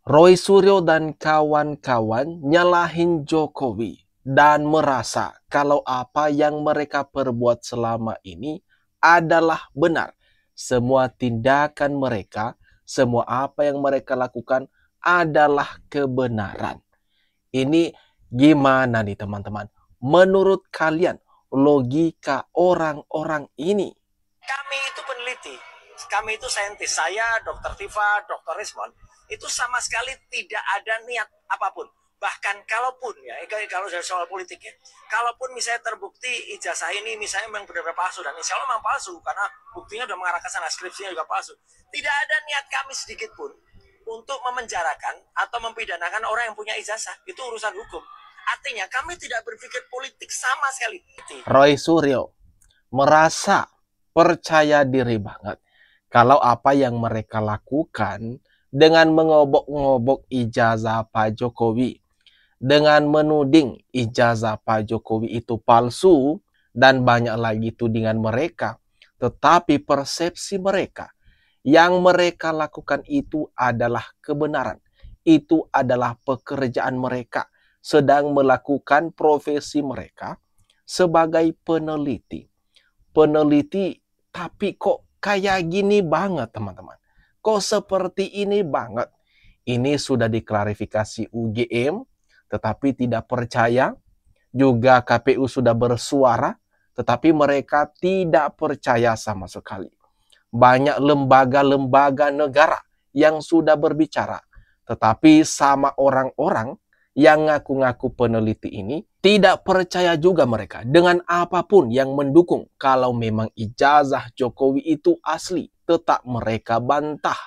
Roy Suryo dan kawan-kawan nyalahin Jokowi dan merasa kalau apa yang mereka perbuat selama ini adalah benar. Semua tindakan mereka, semua apa yang mereka lakukan adalah kebenaran. Ini gimana nih teman-teman? Menurut kalian logika orang-orang ini? Kami itu peneliti, kami itu saintis. Saya, Dr. Tifa, Dr. Rismon, itu sama sekali tidak ada niat apapun. Bahkan kalaupun ya, kalau dari soal politik ya, kalaupun misalnya terbukti ijazah ini misalnya memang benar-benar palsu, dan insya Allah memang palsu karena buktinya udah mengarah ke sana, skripsinya juga palsu. Tidak ada niat kami sedikit pun untuk memenjarakan atau mempidanakan orang yang punya ijazah. Itu urusan hukum. Artinya kami tidak berpikir politik sama sekali. Roy Suryo merasa percaya diri banget kalau apa yang mereka lakukan dengan mengobok-ngobok ijazah Pak Jokowi, dengan menuding ijazah Pak Jokowi itu palsu, dan banyak lagi tudingan mereka. Tetapi persepsi mereka, yang mereka lakukan itu adalah kebenaran. Itu adalah pekerjaan mereka, sedang melakukan profesi mereka sebagai peneliti. Peneliti, tapi kok kayak gini banget teman-teman. Kok seperti ini banget. Ini sudah diklarifikasi UGM, tetapi tidak percaya. Juga KPU sudah bersuara, tetapi mereka tidak percaya sama sekali. Banyak lembaga-lembaga negara yang sudah berbicara, tetapi sama orang-orang yang ngaku-ngaku peneliti ini tidak percaya juga mereka dengan apapun yang mendukung kalau memang ijazah Jokowi itu asli, tetap mereka bantah.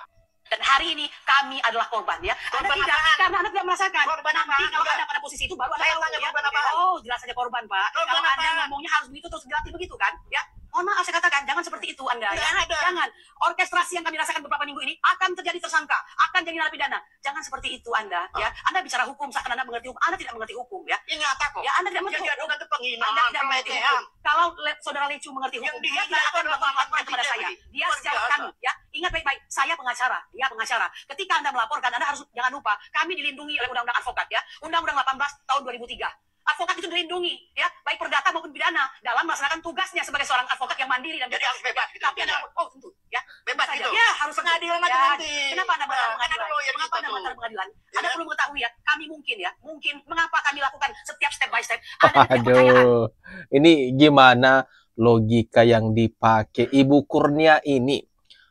Dan hari ini kami adalah korban ya. Anda Korban tidak, apaan? karena Anda tidak merasakan. Korban Nanti apaan? kalau Enggak. Anda pada posisi itu baru Anda Saya tahu tanya ya. korban apaan? Oh, jelas saja korban, Pak. Korban Kalau Anda apaan? ngomongnya harus begitu terus berarti begitu kan? Ya. Mohon maaf saya katakan, jangan seperti itu Anda ya. Nggak ada. Jangan. Orkestrasi yang kami rasakan beberapa minggu ini akan terjadi tersangka, akan jadi narapidana. Jangan seperti itu Anda ya. Anda bicara hukum seakan Anda mengerti hukum. Anda tidak mengerti hukum ya. Ya nyata kok. Ya, Anda tidak mengerti Jadi hukum. adukan itu penghinaan, Anda tidak mengerti pelecehan. hukum. Kalau saudara Lecu mengerti Yang hukum, dihina dia tidak itu akan adalah melakukan Pak kepada Presiden saya. ini. Dia Luar secara biasa. kami ya. Ingat baik-baik, saya pengacara, dia pengacara. Ketika Anda melaporkan, Anda harus jangan lupa, kami dilindungi oleh Undang-Undang Advokat ya. Undang-Undang 18 tahun 2003. Advokat itu dilindungi ya, baik perdata maupun pidana dalam melaksanakan tugasnya sebagai seorang advokat yang mandiri dan Jadi harus bebas gitu, Tapi Anda, tidak? tentu ya. Bebas Saja. gitu? Ya, harus Pengadilan aja ya. nanti. Kenapa Anda Nah, mengatakan ada pengadilan? lawyer Mengapa kita Anda tuh. mengatakan pengadilan? Ya. Anda perlu mengetahui ya, kami mungkin mengapa kami lakukan setiap step by step. Ada kepercayaan. Aduh, ini gimana logika yang dipakai Ibu Kurnia ini?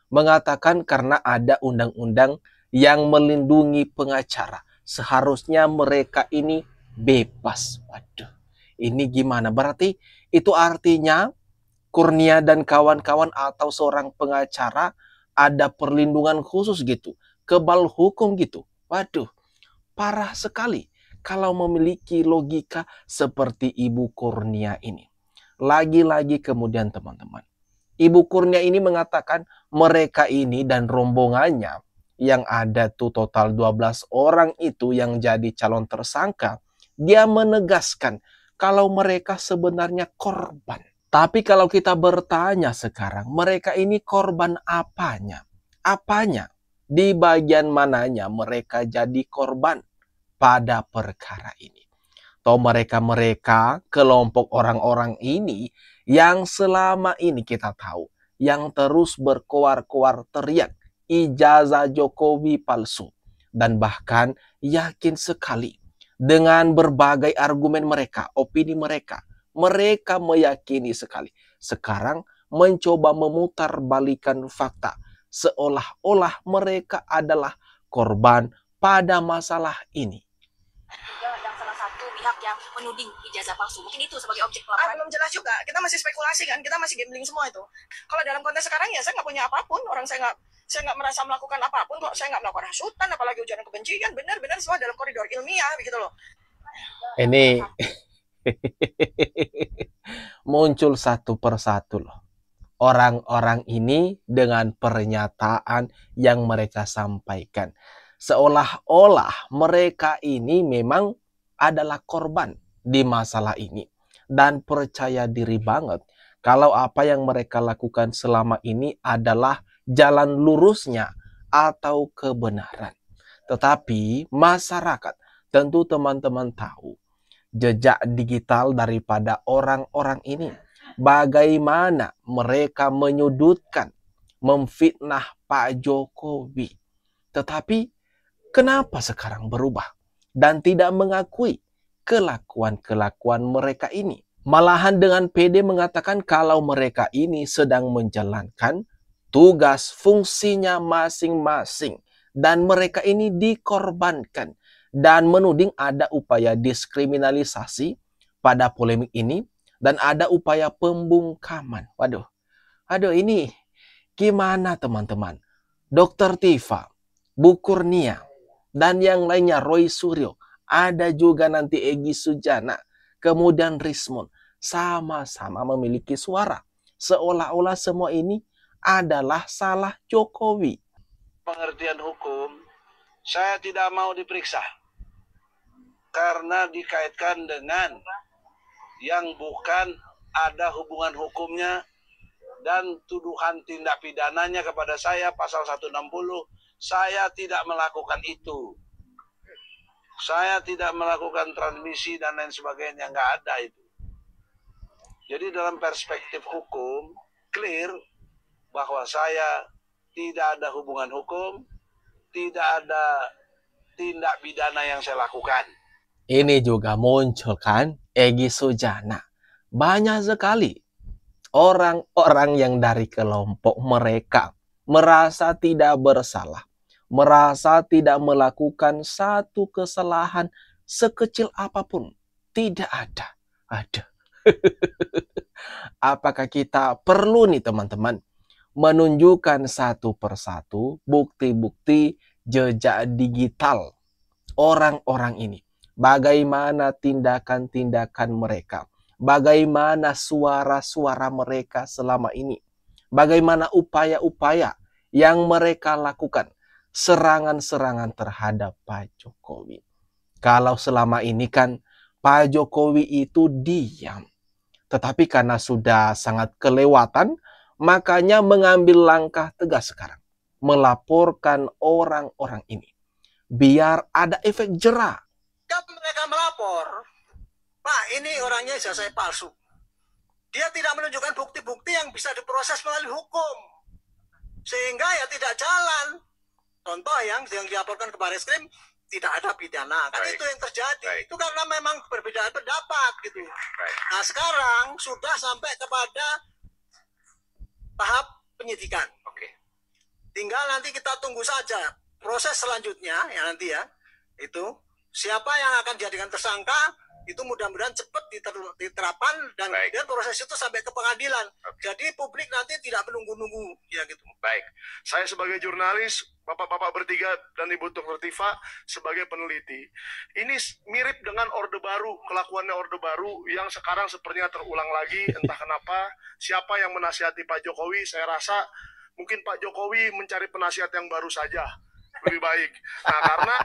Mengatakan karena ada undang-undang yang melindungi pengacara, seharusnya mereka ini bebas. Waduh, ini gimana? Berarti itu artinya Kurnia dan kawan-kawan atau seorang pengacara ada perlindungan khusus gitu, kebal hukum gitu. Waduh, parah sekali kalau memiliki logika seperti Ibu Kurnia ini. Lagi-lagi kemudian teman-teman, Ibu Kurnia ini mengatakan mereka ini dan rombongannya yang ada tuh total 12 orang itu yang jadi calon tersangka, dia menegaskan kalau mereka sebenarnya korban. Tapi kalau kita bertanya sekarang, mereka ini korban apanya? Apanya? Di bagian mananya mereka jadi korban pada perkara ini? Atau mereka-mereka, kelompok orang-orang ini yang selama ini kita tahu, yang terus berkoar-koar teriak, ijazah Jokowi palsu. Dan bahkan yakin sekali dengan berbagai argumen mereka, opini mereka, mereka meyakini sekali. Sekarang mencoba memutarbalikkan fakta, seolah-olah mereka adalah korban pada masalah ini. Yang salah satu pihak yang menuding ijazah palsu. Mungkin itu sebagai objek pelaporan. Belum jelas juga. Kita masih spekulasi kan. Kita masih gambling semua itu. Kalau dalam konteks sekarang ya saya nggak punya apapun. Orang saya nggak merasa melakukan apapun kok. Saya nggak melakukan hasutan, apalagi ujaran kebencian. Benar-benar semua dalam koridor ilmiah begitu loh. Ini muncul satu persatu loh. Orang-orang ini dengan pernyataan yang mereka sampaikan. Seolah-olah mereka ini memang adalah korban di masalah ini. Dan percaya diri banget kalau apa yang mereka lakukan selama ini adalah jalan lurusnya atau kebenaran. Tetapi masyarakat, tentu teman-teman tahu jejak digital daripada orang-orang ini. Bagaimana mereka menyudutkan, memfitnah Pak Jokowi. Tetapi kenapa sekarang berubah dan tidak mengakui kelakuan-kelakuan mereka ini? Malahan dengan pede mengatakan kalau mereka ini sedang menjalankan tugas fungsinya masing-masing dan mereka ini dikorbankan, dan menuding ada upaya diskriminalisasi pada polemik ini dan ada upaya pembungkaman. Aduh, ini gimana teman-teman? Dr. Tifa, Bu Kurnia, dan yang lainnya, Roy Suryo, ada juga nanti Egy Sujana, kemudian Rismon, sama-sama memiliki suara. Seolah-olah semua ini adalah salah Jokowi. Pengertian hukum, saya tidak mau diperiksa karena dikaitkan dengan yang bukan ada hubungan hukumnya dan tuduhan tindak pidananya kepada saya pasal 160. Saya tidak melakukan itu. Saya tidak melakukan transmisi dan lain sebagainya, nggak ada itu. Jadi dalam perspektif hukum, clear bahwa saya tidak ada hubungan hukum, tidak ada tindak pidana yang saya lakukan. Ini juga muncul kan, Egy Sujana. Banyak sekali orang-orang yang dari kelompok mereka merasa tidak bersalah, merasa tidak melakukan satu kesalahan sekecil apapun. Tidak ada. Apakah kita perlu nih teman-teman menunjukkan satu persatu bukti-bukti jejak digital orang-orang ini? Bagaimana tindakan-tindakan mereka? Bagaimana suara-suara mereka selama ini? Bagaimana upaya-upaya yang mereka lakukan? Serangan-serangan terhadap Pak Jokowi. Kalau selama ini kan Pak Jokowi itu diam. Tetapi karena sudah sangat kelewatan, makanya mengambil langkah tegas sekarang. Melaporkan orang-orang ini. Biar ada efek jera. Mereka melapor, Pak, ini orangnya ijazah palsu. Dia tidak menunjukkan bukti-bukti yang bisa diproses melalui hukum. Sehingga ya tidak jalan. Contoh yang dilaporkan ke Barreskrim, tidak ada pidana. Kan itu yang terjadi. Itu karena memang perbedaan pendapat gitu. Nah sekarang sudah sampai kepada tahap penyidikan. Tinggal nanti kita tunggu saja proses selanjutnya ya nanti ya. Itu siapa yang akan dijadikan tersangka, itu mudah-mudahan cepat diterapkan dan kemudian proses itu sampai ke pengadilan. Jadi publik nanti tidak menunggu-nunggu ya gitu. Baik, saya sebagai jurnalis, bapak-bapak bertiga dan Ibu Dr. Tifa sebagai peneliti, ini mirip dengan Orde Baru, kelakuannya Orde Baru yang sekarang sepertinya terulang lagi. Entah kenapa, siapa yang menasihati Pak Jokowi, saya rasa mungkin Pak Jokowi mencari penasihat yang baru saja, lebih baik. Nah, karena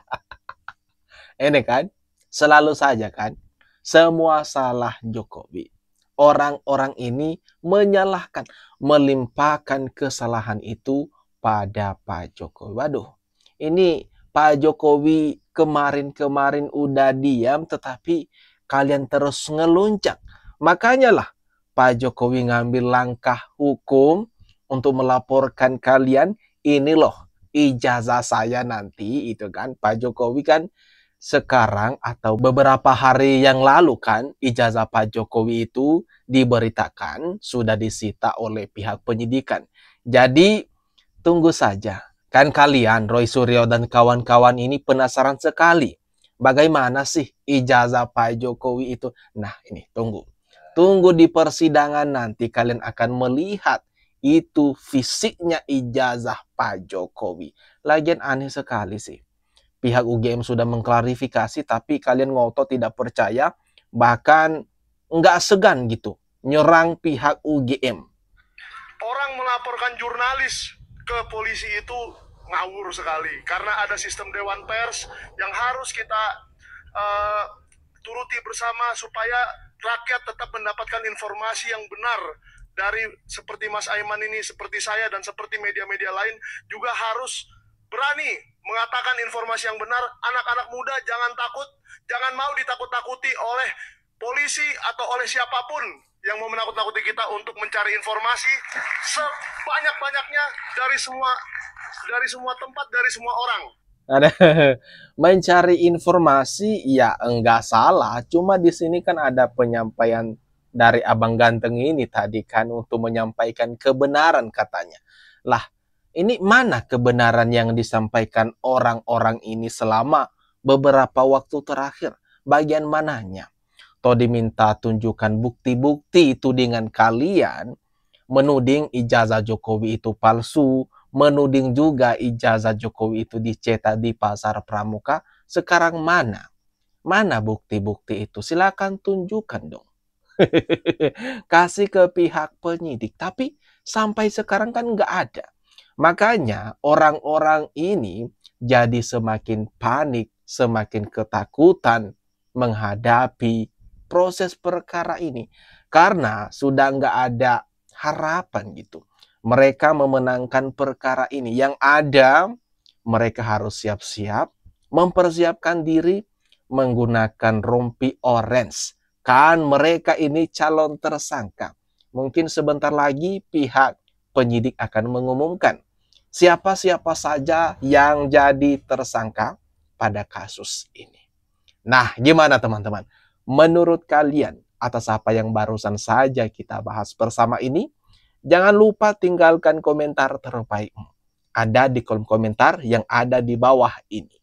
ini kan, selalu saja kan, semua salah Jokowi. Orang-orang ini menyalahkan, melimpahkan kesalahan itu pada Pak Jokowi. Waduh, ini Pak Jokowi kemarin-kemarin udah diam, tetapi kalian terus ngeluncak. Makanya lah Pak Jokowi ngambil langkah hukum untuk melaporkan kalian. Ini loh ijazah saya nanti, itu kan. Pak Jokowi kan sekarang atau beberapa hari yang lalu kan ijazah Pak Jokowi itu diberitakan sudah disita oleh pihak penyidikan. Jadi tunggu saja. Kan kalian Roy Suryo dan kawan-kawan ini penasaran sekali. Bagaimana sih ijazah Pak Jokowi itu? Nah ini tunggu. Tunggu di persidangan nanti kalian akan melihat itu fisiknya ijazah Pak Jokowi. Lagian aneh sekali sih. Pihak UGM sudah mengklarifikasi, tapi kalian ngotot tidak percaya, bahkan nggak segan gitu, nyerang pihak UGM. Orang melaporkan jurnalis ke polisi itu ngawur sekali, karena ada sistem Dewan Pers yang harus kita turuti bersama supaya rakyat tetap mendapatkan informasi yang benar dari seperti Mas Aiman ini, seperti saya dan seperti media-media lain juga harus berani mengatakan informasi yang benar. Anak-anak muda jangan takut, jangan mau ditakut-takuti oleh polisi atau oleh siapapun yang mau menakut-nakuti kita untuk mencari informasi sebanyak-banyaknya dari semua tempat, dari semua orang. Ada mencari informasi ya enggak salah, cuma di sini kan ada penyampaian dari Abang Ganteng ini tadi kan untuk menyampaikan kebenaran katanya. Lah, ini mana kebenaran yang disampaikan orang-orang ini selama beberapa waktu terakhir? Bagian mananya? Toh diminta tunjukkan bukti-bukti tudingan kalian, menuding ijazah Jokowi itu palsu, menuding juga ijazah Jokowi itu dicetak di pasar pramuka. Sekarang mana? Mana bukti-bukti itu? Silakan tunjukkan dong. Kasih ke pihak penyidik. Tapi sampai sekarang kan nggak ada. Makanya orang-orang ini jadi semakin panik, semakin ketakutan menghadapi proses perkara ini. Karena sudah nggak ada harapan gitu. Mereka memenangkan perkara ini. Yang ada, mereka harus siap-siap, mempersiapkan diri, menggunakan rompi orange. Kan mereka ini calon tersangka. Mungkin sebentar lagi pihak penyidik akan mengumumkan siapa-siapa saja yang jadi tersangka pada kasus ini. Nah, gimana teman-teman? Menurut kalian, atas apa yang barusan saja kita bahas bersama ini, jangan lupa tinggalkan komentar terbaikmu. Ada di kolom komentar yang ada di bawah ini.